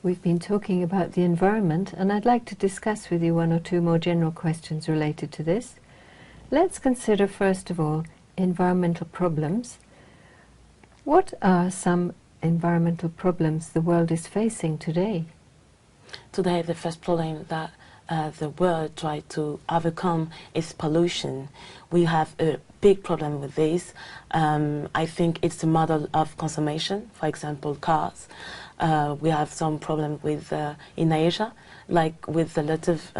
We've been talking about the environment, and I'd like to discuss with you one or two more general questions related to this. Let's consider, first of all, environmental problems. What are some environmental problems the world is facing today? Today, the first problem that the world tries to overcome is pollution. We have a big problem with this. I think it's the model of consumption, for example, cars. We have some problem with in Asia, like with a lot of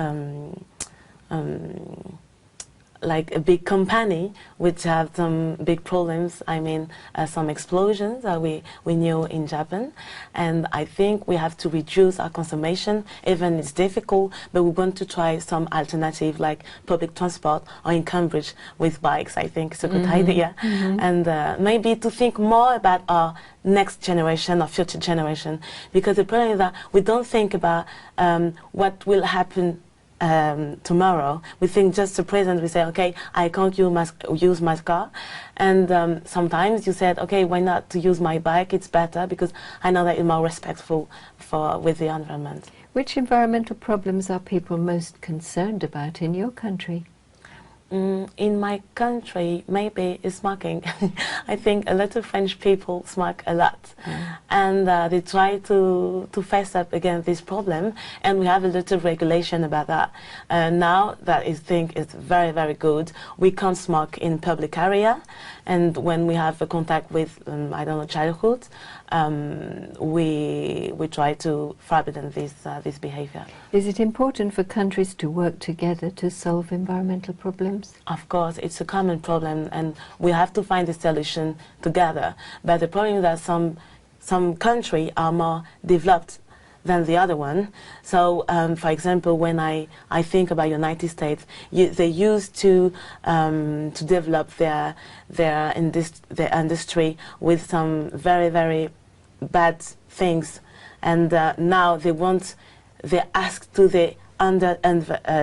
like a big company which have some big problems. I mean, some explosions we knew in Japan, and I think we have to reduce our consumption. Even it's difficult, but we want to try some alternative like public transport, or in Cambridge with bikes. I think it's a good idea, and maybe to think more about our next generation or future generation, because the problem is that we don't think about what will happen tomorrow. We think just the present. We say, okay, I can't use my car, and sometimes you said, okay, why not to use my bike? It's better because I know that it's more respectful with the environment. Which environmental problems are people most concerned about in your country? In my country, maybe it's smoking. I think a lot of French people smoke a lot, and they try to face up against this problem, and we have a lot of regulation about that. Now that I think is very, very good. We can't smoke in public area, and when we have a contact with, I don't know, childhood, we try to forbidden this behavior. Is it important for countries to work together to solve environmental problems? Of course, it's a common problem, and we have to find a solution together. But the problem is that some countries are more developed than the other one. So, for example, when I think about United States, they used to develop their industry with some very, very bad things, and now they ask to the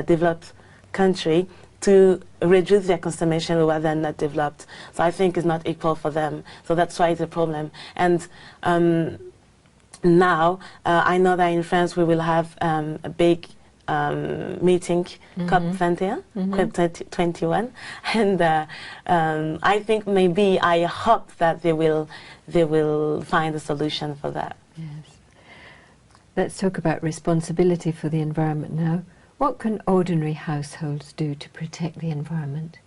developed country to reduce their consumption rather than not developed. So I think it's not equal for them. So that's why it's a problem. And now I know that in France we will have a big meeting, COP21, COP21, and I think I hope that they will find a solution for that. Yes. Let's talk about responsibility for the environment now. What can ordinary households do to protect the environment?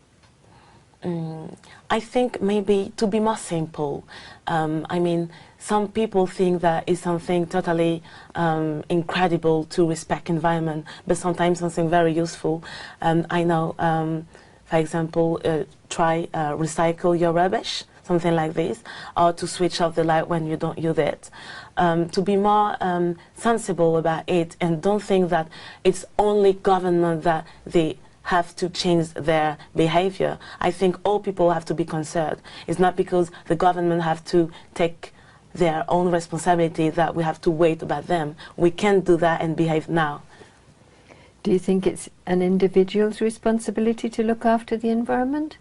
I think maybe to be more simple. I mean, some people think that it's something totally incredible to respect environment, but sometimes something very useful. I know, for example, try recycle your rubbish, something like this, or to switch off the light when you don't use it. To be more sensible about it, and don't think that it's only government that they have to change their behavior. I think all people have to be concerned. It's not because the government have to take their own responsibility that we have to wait about them. We can do that and behave now. Do you think it's an individual's responsibility to look after the environment?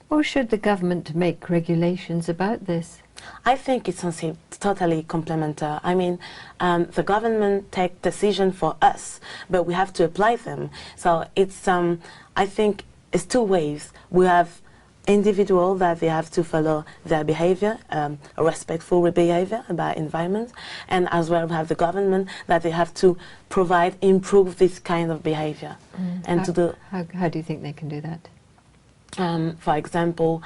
Or should the government make regulations about this? I think it's something totally complementary. I mean, the government take decisions for us, but we have to apply them. So it's, I think it's two ways. We have individuals that they have to follow their behavior, a respectful behavior about environment, and as well we have the government that they have to improve this kind of behavior. And how do you think they can do that? For example,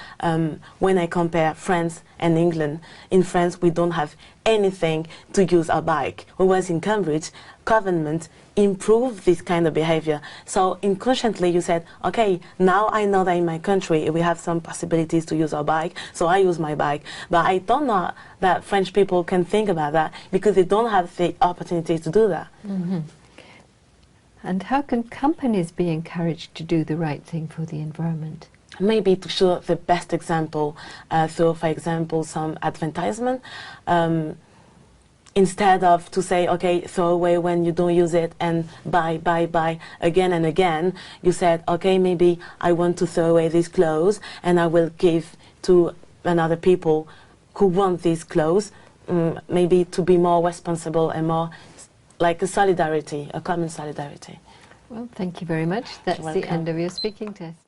when I compare France and England, in France we don't have anything to use our bike. Whereas in Cambridge, government improved this kind of behavior. So inconsciently you said, okay, now I know that in my country we have some possibilities to use our bike, so I use my bike. But I don't know that French people can think about that because they don't have the opportunity to do that. And how can companies be encouraged to do the right thing for the environment? Maybe to show the best example. So, for example, some advertisement, instead of to say, okay, throw away when you don't use it and buy again and again, you said, okay, maybe I want to throw away these clothes and I will give to another people who want these clothes, maybe to be more responsible and more like a solidarity, a common solidarity. Well, thank you very much. That's the welcome. end of your speaking test.